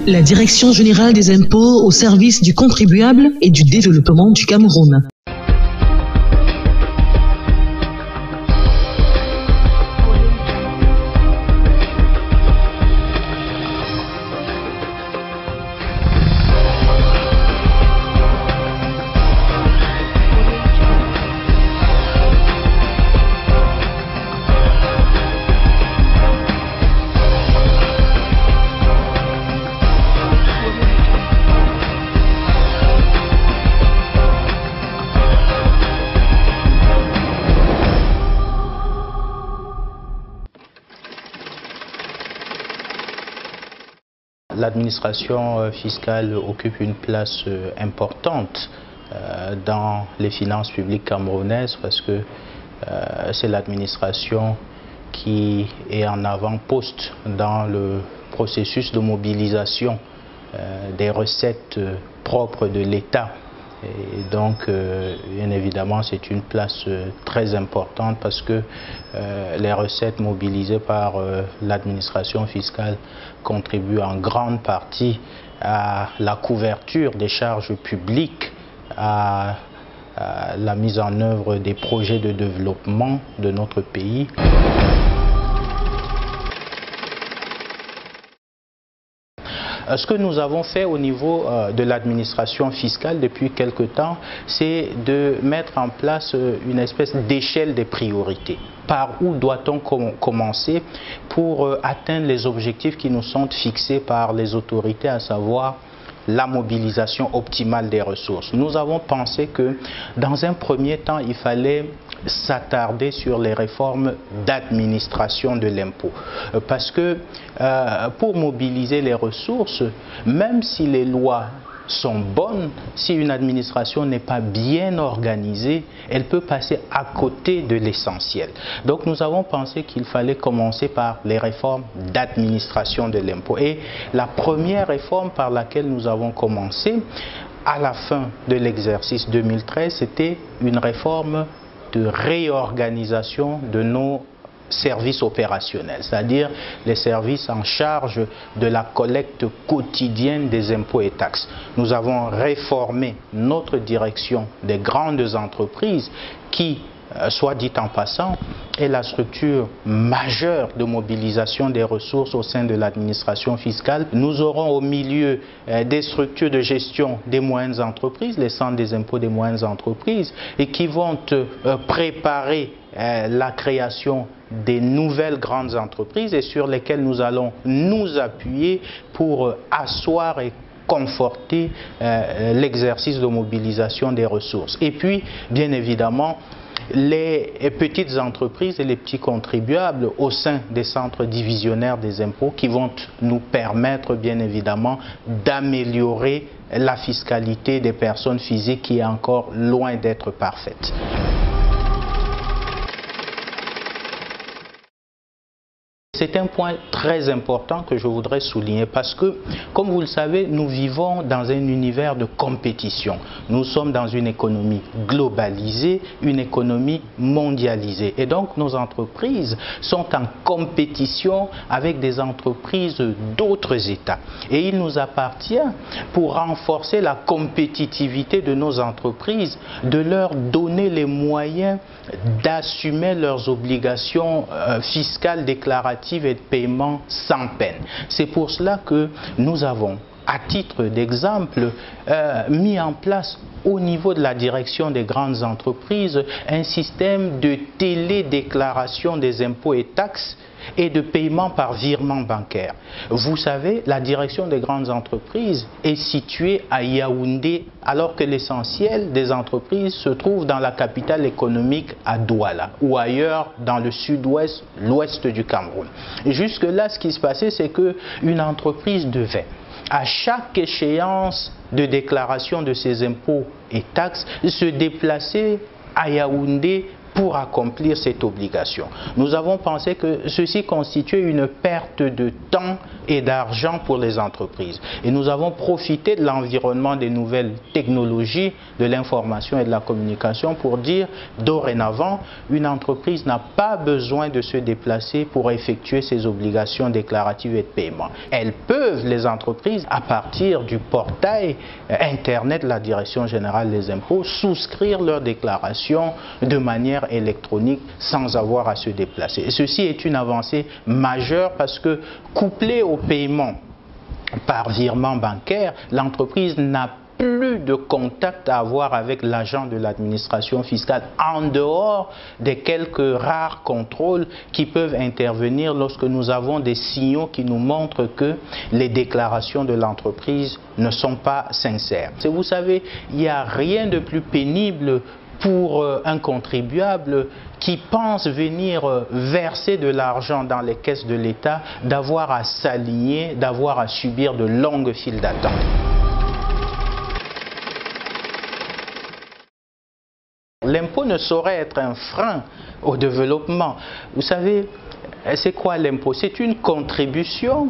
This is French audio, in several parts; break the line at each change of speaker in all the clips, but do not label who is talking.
La Direction générale des impôts au service du contribuable et du développement du Cameroun.
L'administration fiscale occupe une place importante dans les finances publiques camerounaises parce que c'est l'administration qui est en avant-poste dans le processus de mobilisation des recettes propres de l'État. Et donc, bien évidemment, c'est une place très importante parce que les recettes mobilisées par l'administration fiscale contribuent en grande partie à la couverture des charges publiques, à la mise en œuvre des projets de développement de notre pays. Ce que nous avons fait au niveau de l'administration fiscale depuis quelque temps, c'est de mettre en place une espèce d'échelle des priorités. Par où doit-on commencer pour atteindre les objectifs qui nous sont fixés par les autorités, à savoir la mobilisation optimale des ressources. Nous avons pensé que dans un premier temps, il fallait s'attarder sur les réformes d'administration de l'impôt. Parce que pour mobiliser les ressources, même si les lois sont bonnes, si une administration n'est pas bien organisée, elle peut passer à côté de l'essentiel. Donc nous avons pensé qu'il fallait commencer par les réformes d'administration de l'impôt. Et la première réforme par laquelle nous avons commencé, à la fin de l'exercice 2013, c'était une réforme de réorganisation de nos services opérationnels, c'est-à-dire les services en charge de la collecte quotidienne des impôts et taxes. Nous avons réformé notre direction des grandes entreprises qui, soit dit en passant, est la structure majeure de mobilisation des ressources au sein de l'administration fiscale. Nous aurons au milieu des structures de gestion des moyennes entreprises, les centres des impôts des moyennes entreprises, et qui vont préparer la création des nouvelles grandes entreprises et sur lesquelles nous allons nous appuyer pour asseoir et conforter l'exercice de mobilisation des ressources. Et puis, bien évidemment, les petites entreprises et les petits contribuables au sein des centres divisionnaires des impôts qui vont nous permettre, bien évidemment, d'améliorer la fiscalité des personnes physiques qui est encore loin d'être parfaite. C'est un point très important que je voudrais souligner parce que, comme vous le savez, nous vivons dans un univers de compétition. Nous sommes dans une économie globalisée, une économie mondialisée. Et donc, nos entreprises sont en compétition avec des entreprises d'autres États. Et il nous appartient, pour renforcer la compétitivité de nos entreprises, de leur donner les moyens d'assumer leurs obligations fiscales déclaratives et de paiement sans peine. C'est pour cela que nous avons, à titre d'exemple, mis en place au niveau de la direction des grandes entreprises un système de télédéclaration des impôts et taxes et de paiement par virement bancaire. Vous savez, la direction des grandes entreprises est située à Yaoundé, alors que l'essentiel des entreprises se trouve dans la capitale économique à Douala ou ailleurs dans le sud-ouest, l'ouest du Cameroun. Et jusque-là, ce qui se passait, c'est qu'une entreprise devait, à chaque échéance de déclaration de ses impôts et taxes, se déplacer à Yaoundé pour accomplir cette obligation. Nous avons pensé que ceci constituait une perte de temps et d'argent pour les entreprises. Et nous avons profité de l'environnement des nouvelles technologies, de l'information et de la communication pour dire, dorénavant, une entreprise n'a pas besoin de se déplacer pour effectuer ses obligations déclaratives et de paiement. Elles peuvent, les entreprises, à partir du portail Internet de la Direction générale des impôts, souscrire leurs déclarations de manière électronique sans avoir à se déplacer. Et ceci est une avancée majeure parce que, couplé au paiement par virement bancaire, l'entreprise n'a plus de contact à avoir avec l'agent de l'administration fiscale en dehors des quelques rares contrôles qui peuvent intervenir lorsque nous avons des signaux qui nous montrent que les déclarations de l'entreprise ne sont pas sincères. Vous savez, il n'y a rien de plus pénible pour un contribuable qui pense venir verser de l'argent dans les caisses de l'État, d'avoir à s'aligner, d'avoir à subir de longues files d'attente. L'impôt ne saurait être un frein au développement. Vous savez, c'est quoi l'impôt? C'est une contribution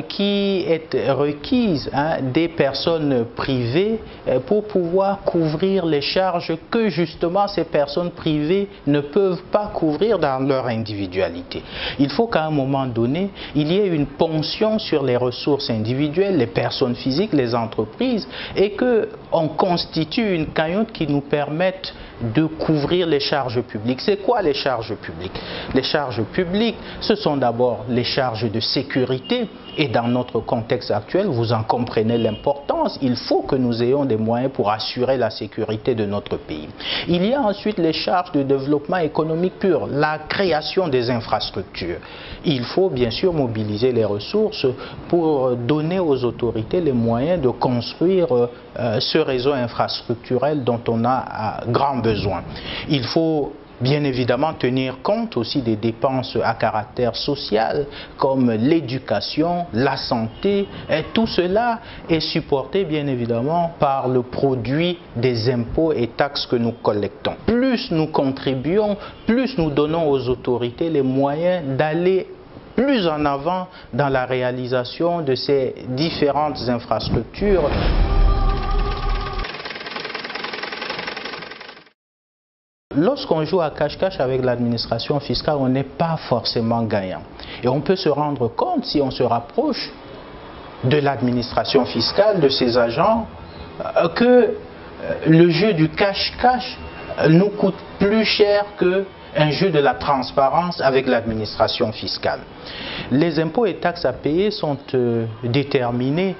qui est requise des personnes privées pour pouvoir couvrir les charges que justement ces personnes privées ne peuvent pas couvrir dans leur individualité. Il faut qu'à un moment donné, il y ait une ponction sur les ressources individuelles, les personnes physiques, les entreprises, et qu'on constitue une cagnotte qui nous permette de couvrir les charges publiques. C'est quoi les charges publiques? Les charges publiques, ce sont d'abord les charges de sécurité, et dans notre contexte actuel, vous en comprenez l'importance, il faut que nous ayons des moyens pour assurer la sécurité de notre pays. Il y a ensuite les charges de développement économique pur, la création des infrastructures. Il faut bien sûr mobiliser les ressources pour donner aux autorités les moyens de construire ce réseau infrastructurel dont on a grand besoin. Il faut bien évidemment tenir compte aussi des dépenses à caractère social comme l'éducation, la santé, et tout cela est supporté bien évidemment par le produit des impôts et taxes que nous collectons. Plus nous contribuons, plus nous donnons aux autorités les moyens d'aller plus en avant dans la réalisation de ces différentes infrastructures. Lorsqu'on joue à cache-cache avec l'administration fiscale, on n'est pas forcément gagnant. Et on peut se rendre compte, si on se rapproche de l'administration fiscale, de ses agents, que le jeu du cache-cache nous coûte plus cher qu'un jeu de la transparence avec l'administration fiscale. Les impôts et taxes à payer sont déterminés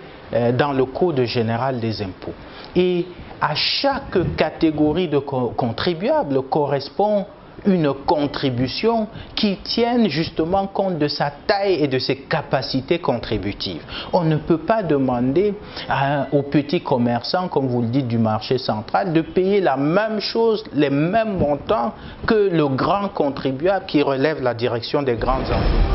dans le Code général des impôts. Et à chaque catégorie de contribuables correspond une contribution qui tienne justement compte de sa taille et de ses capacités contributives. On ne peut pas demander aux petits commerçants, comme vous le dites, du marché central, de payer la même chose, les mêmes montants que le grand contribuable qui relève la direction des grandes entreprises.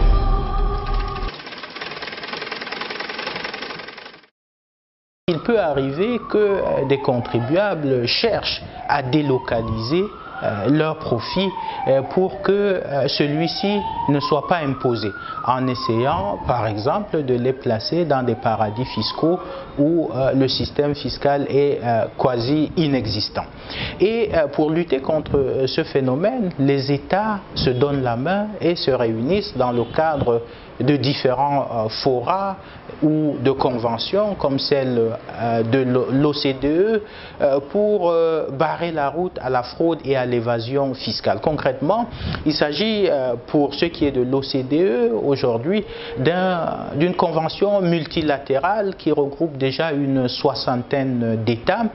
Il peut arriver que des contribuables cherchent à délocaliser leur profit pour que celui-ci ne soit pas imposé, en essayant par exemple de les placer dans des paradis fiscaux où le système fiscal est quasi inexistant. Et pour lutter contre ce phénomène, les États se donnent la main et se réunissent dans le cadre de différents forats ou de conventions comme celle de l'OCDE pour barrer la route à la fraude et à l'évasion fiscale. Concrètement, il s'agit pour ce qui est de l'OCDE aujourd'hui d'une convention multilatérale qui regroupe déjà une soixantaine d'États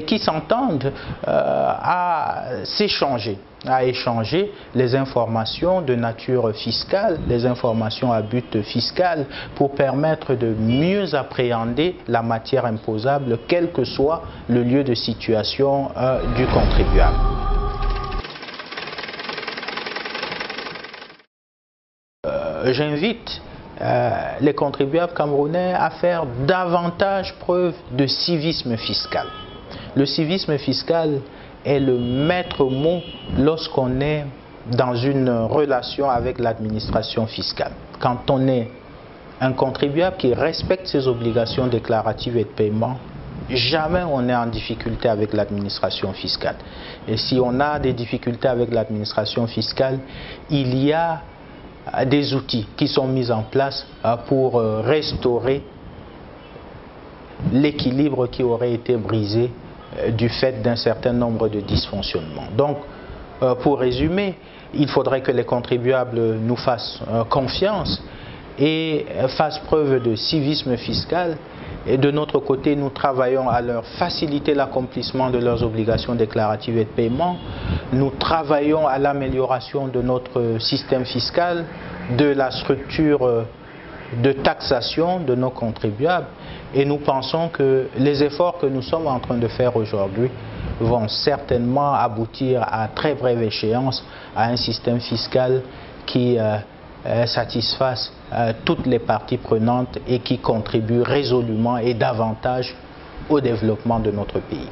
qui s'entendent à s'échanger, à échanger les informations de nature fiscale, les informations à but fiscal pour permettre de mieux appréhender la matière imposable quel que soit le lieu de situation du contribuable. J'invite les contribuables camerounais à faire davantage preuve de civisme fiscal. Le civisme fiscal est le maître mot lorsqu'on est dans une relation avec l'administration fiscale. Quand on est un contribuable qui respecte ses obligations déclaratives et de paiement, jamais on est en difficulté avec l'administration fiscale. Et si on a des difficultés avec l'administration fiscale, il y a des outils qui sont mis en place pour restaurer l'équilibre qui aurait été brisé du fait d'un certain nombre de dysfonctionnements. Donc, pour résumer, il faudrait que les contribuables nous fassent confiance et fassent preuve de civisme fiscal. Et de notre côté, nous travaillons à leur faciliter l'accomplissement de leurs obligations déclaratives et de paiement. Nous travaillons à l'amélioration de notre système fiscal, de la structure de taxation de nos contribuables. Et nous pensons que les efforts que nous sommes en train de faire aujourd'hui vont certainement aboutir à très brève échéance à un système fiscal qui satisfasse toutes les parties prenantes et qui contribue résolument et davantage au développement de notre pays.